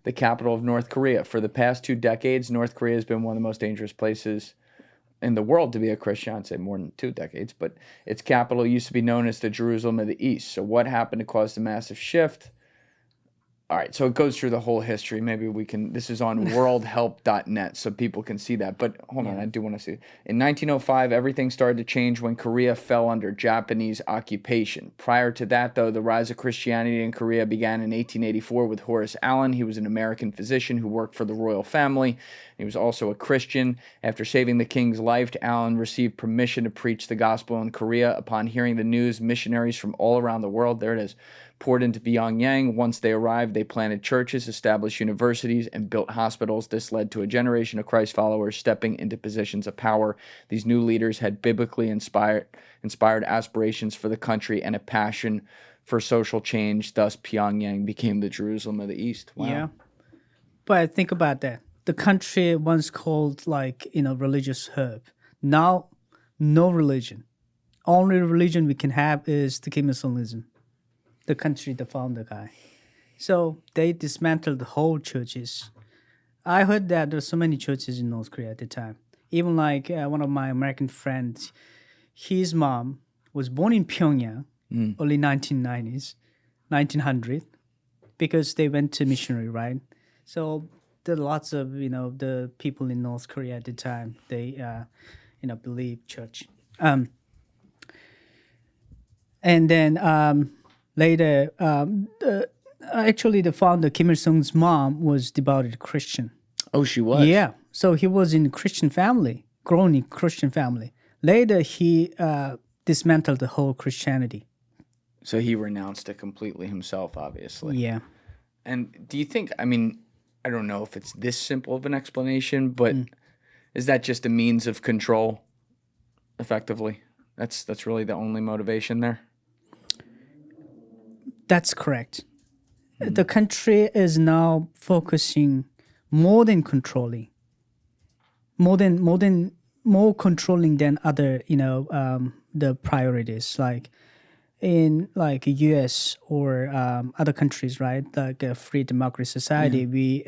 the capital of North Korea. For the past 2 decades, North Korea has been one of the most dangerous places in the world to be a Christian. I'd say more than 2 decades, but its capital used to be known as the Jerusalem of the East. So what happened to cause the massive shift? All right, so it goes through the whole history. Maybe we can, this is on worldhelp.net so people can see that. But hold on, I do want to see it. In 1905, everything started to change when Korea fell under Japanese occupation. Prior to that, though, the rise of Christianity in Korea began in 1884 with Horace Allen. He was an American physician who worked for the royal family. He was also a Christian. After saving the king's life, Allen received permission to preach the gospel in Korea. Upon hearing the news, missionaries from all around the world, there it is, poured into Pyongyang. Once they arrived, they planted churches, established universities, and built hospitals. This led to a generation of Christ followers stepping into positions of power. These new leaders had biblically inspired aspirations for the country and a passion for social change. Thus, Pyongyang became the Jerusalem of the East. Wow. Yeah. But think about that. The country once called religious hub. Now, no religion. Only religion we can have is the Kim Il-sungism. The country, the founder guy. So they dismantled the whole churches. I heard that there's so many churches in North Korea at the time. Even one of my American friends, his mom was born in Pyongyang, early 1900, because they went to missionary, right? So there are lots of, the people in North Korea at the time, they, believe church. And then later, actually the founder, Kim Il-sung's mom, was devoted Christian. Oh, she was? Yeah. So he was in a Christian family, grown in Christian family. Later, he dismantled the whole Christianity. So he renounced it completely himself, obviously. Yeah. And do you think, I don't know if it's this simple of an explanation, but is that just a means of control, effectively? That's really the only motivation there? That's correct. The country is now focusing more than controlling, more controlling than other, the priorities, like in U.S. or other countries, right? Like a free democracy society, we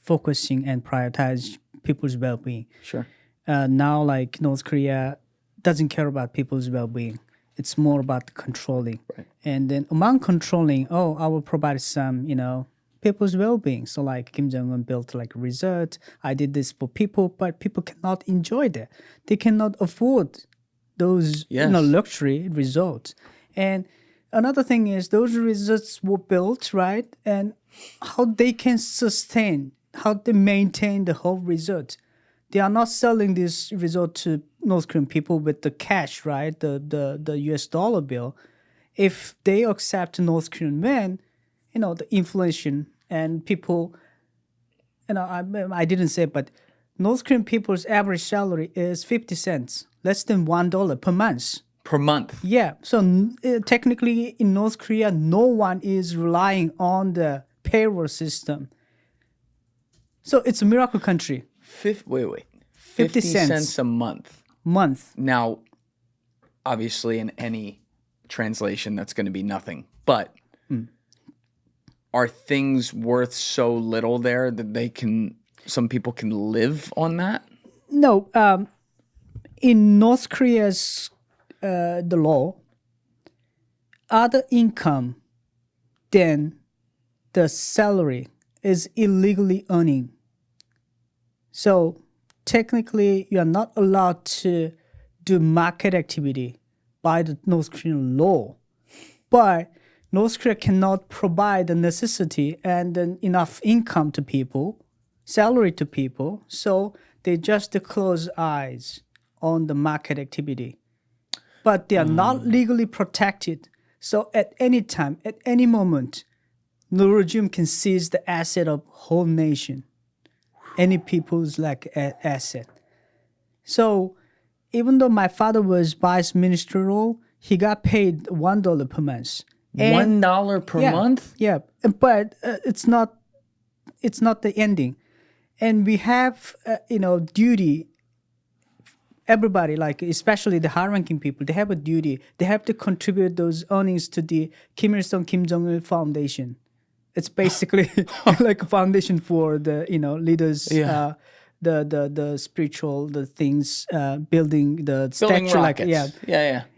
focusing and prioritize people's well-being. Sure. Now, North Korea doesn't care about people's well-being. It's more about controlling. Right. And then among controlling, I will provide some, people's well-being. So Kim Jong-un built a resort. I did this for people, but people cannot enjoy that. They cannot afford those luxury resorts. And another thing is those resorts were built, right? And how they can sustain, how they maintain the whole resort. They are not selling this resort to North Korean people with the cash, right? The US dollar bill. If they accept North Korean men, the inflation and people, I didn't say, but North Korean people's average salary is 50 cents, less than $1 per month. Per month? Yeah. So technically in North Korea, no one is relying on the payroll system. So it's a miracle country. 50 cents a month. Now, obviously, in any translation, that's going to be nothing. But are things worth so little there that some people can live on that? No. In North Korea's the law, other income than the salary is illegally earning. So technically, you are not allowed to do market activity by the North Korean law. But North Korea cannot provide the necessity and enough income to people, salary to people, so they just close eyes on the market activity. But they are not legally protected. So at any time, at any moment, the regime can seize the asset of whole nation. Any people's asset. So even though my father was vice ministerial, he got paid $1 per month. And $1 per month? Yeah, but it's not the ending. And we have duty. Everybody, especially the high-ranking people, they have a duty. They have to contribute those earnings to the Kim Il-sung, Kim Jong-il Foundation. It's basically like a foundation for the leaders. Yeah. The spiritual the things building the Building statue like rockets.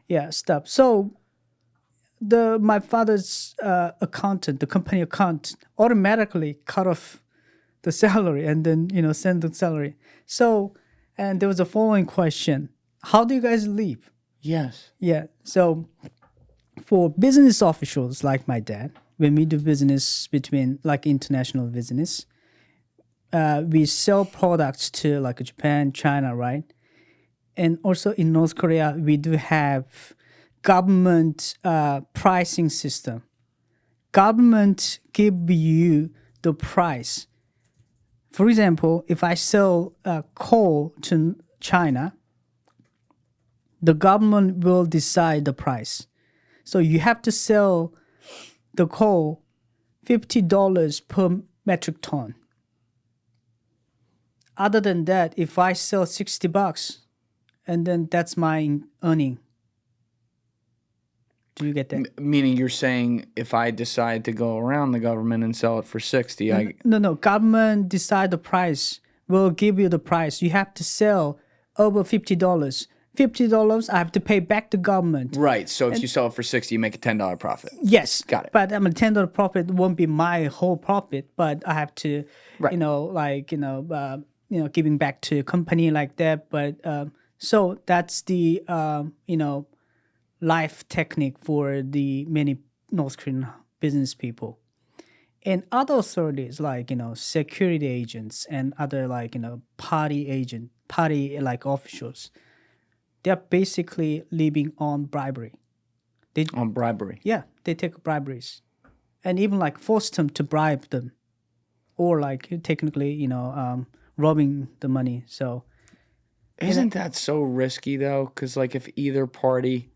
Yeah. stuff. So my father's accountant, the company account, automatically cut off the salary and then send the salary. So and there was a following question: how do you guys live? Yes. Yeah. So for business officials like my dad, when we do business between like international business, we sell products to like Japan, China, right? And also in North Korea, we do have government pricing system. Government give you the price. For example, if I sell coal to China, the government will decide the price. So you have to sell the coal $50 per metric ton. Other than that, if I sell $60, and then that's my earning. Do you get that? Meaning you're saying if I decide to go around the government and sell it for 60, No. Government decide the price. Will give you the price. You have to sell over $50. $50, I have to pay back the government. Right. So if you sell it for 60, you make a $10 profit. Yes. Got it. But $10 profit won't be my whole profit, but I have to, Right. giving back to company like that. But so that's the life technique for the many North Korean business people. And other authorities like security agents and other like party like officials, they're basically living on bribery. On bribery. Yeah, they take briberies, and even like force them to bribe them, or like technically robbing the money. So Isn't that so risky though? Because like if either party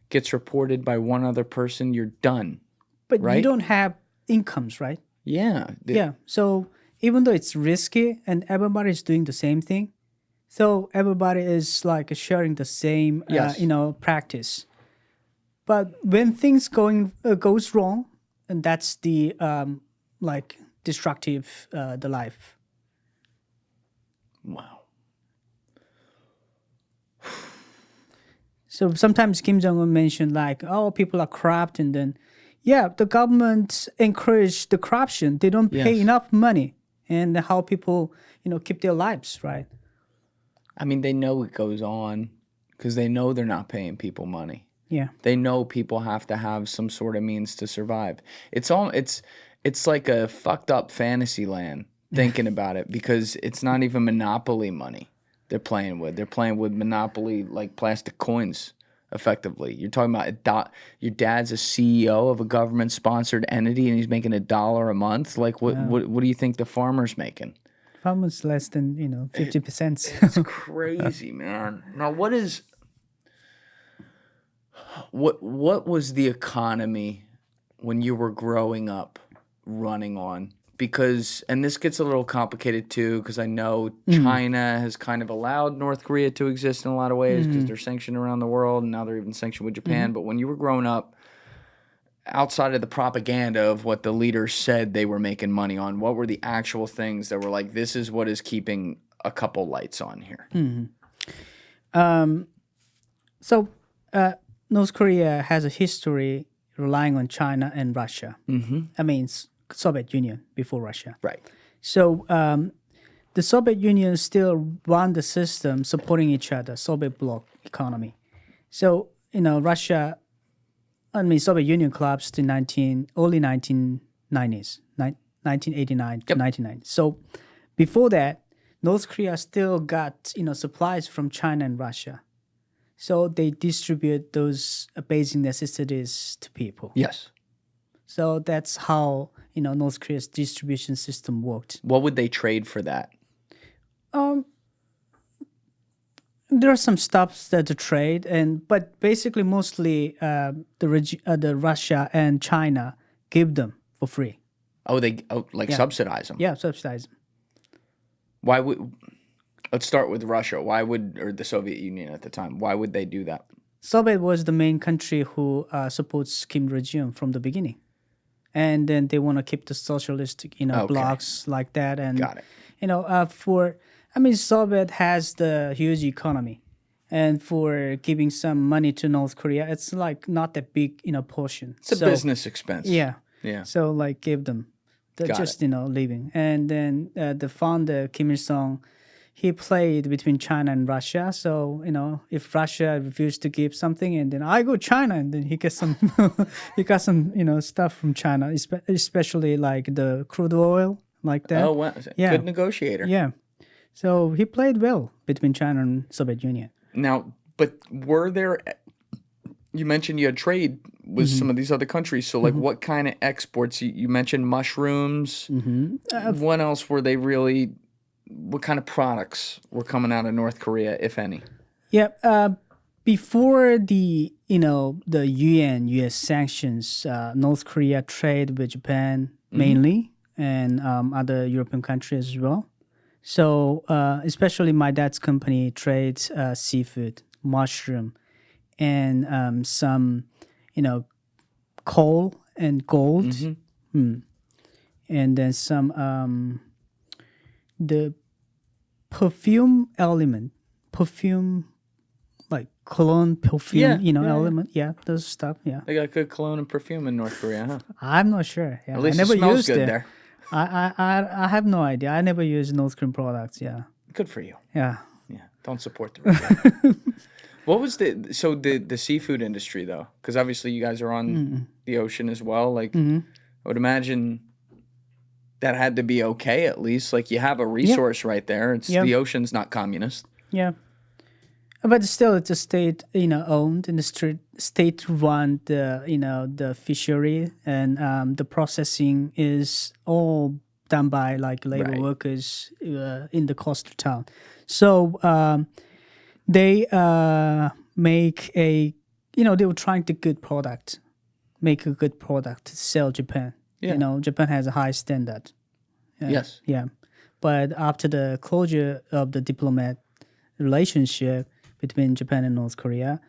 gets reported by one other person, you're done. but Right? you don't have incomes, right? Yeah. Yeah. So even though it's risky and everybody is doing the same thing, so everybody is like sharing the same Yes. practice. But when things goes wrong, and that's the like destructive the life. Wow. So sometimes Kim Jong-un mentioned like, oh, people are corrupt, and then, yeah, the government encourage the corruption. They don't pay Yes. enough money, and how people keep their lives, right? I mean, they know it goes on because they know they're not paying people money. Yeah. They know people have to have some sort of means to survive. It's like a fucked up fantasy land thinking about it, because it's not even monopoly money they're playing with. They're playing with monopoly like plastic coins, effectively. You're talking about your dad's a CEO of a government sponsored entity and he's making $1 a month. Like what do you think the farmer's making? Almost less than 50%. It's crazy, man. Now what was the economy when you were growing up running on? Because, and this gets a little complicated too, because I know China has kind of allowed North Korea to exist in a lot of ways because they're sanctioned around the world, and now they're even sanctioned with Japan. But when you were growing up, outside of the propaganda of what the leaders said they were making money on, what were the actual things that were like, this is what is keeping a couple lights on here? So North Korea has a history relying on China and Russia. I mean, Soviet Union before Russia. Right. So the Soviet Union still run the system supporting each other, Soviet bloc economy. So, Soviet Union collapsed in early 1990s, 1989 to 1990. So before that, North Korea still got, supplies from China and Russia. So they distribute those basic necessities to people. Yes. So that's how, North Korea's distribution system worked. What would they trade for that? There are some stuff that to trade, but basically mostly the Russia and China give them for free. Subsidize them? Yeah, subsidize them. Why would? Let's start with Russia. Or the Soviet Union at the time? Why would they do that? Soviet was the main country who supports Kim regime from the beginning. and then they want to keep the socialist, Okay. blocks like that. And Got it. Soviet has the huge economy, and for giving some money to North Korea, it's like not a big, portion. It's a business expense. Yeah. Yeah. So like give them, Got just leaving, and then the founder Kim Il-sung, he played between China and Russia. So if Russia refused to give something, and then I go China, and then he gets some, stuff from China, especially like the crude oil, like that. Oh, wow. Yeah. Good negotiator. Yeah. So he played well between China and Soviet Union. Now, but were there? You mentioned you had trade with some of these other countries. So, like, what kind of exports? You mentioned mushrooms. What else were they really? What kind of products were coming out of North Korea, if any? Yeah. Before the the U.S. sanctions, North Korea trade with Japan mainly, and other European countries as well. So especially my dad's company trades seafood, mushroom, and some coal and gold, and then some the perfume like cologne perfume, element. Yeah, those stuff. Yeah, They got good cologne and perfume in North Korea, huh? I'm not sure. Yeah, At least I never it smells used good it. there. I have no idea. I never use North Korean products. Yeah, Good for you. yeah. Yeah, don't support the regime. What was the seafood industry though? Because obviously you guys are on the ocean as well. Like I would imagine that had to be okay at least. Like you have a resource right there. It's the ocean's not communist. Yeah, but still, it's a state, owned, and the state run the fishery, and the processing is all done by like labor workers in the coastal town. So they make they were trying to make a good product to sell Japan. Yeah. Japan has a high standard. Yes. Yeah, but after the closure of the diplomat relationship between Japan and North Korea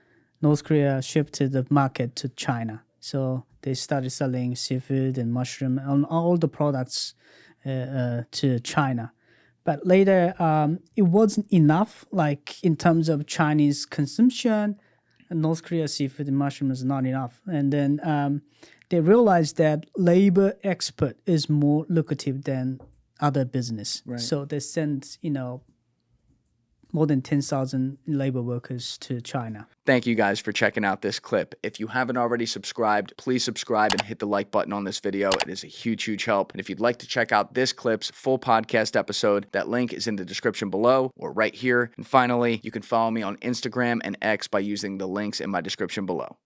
shifted the market to China. So they started selling seafood and mushroom and all the products to China. But later, it wasn't enough, like in terms of Chinese consumption. North Korea seafood and mushroom is not enough. And then they realized that labor export is more lucrative than other business. Right. So they sent, more than 10,000 labor workers to China. Thank you guys for checking out this clip. If you haven't already subscribed, please subscribe and hit the like button on this video. It is a huge, huge help. And if you'd like to check out this clip's full podcast episode, that link is in the description below or right here. And finally, you can follow me on Instagram and X by using the links in my description below.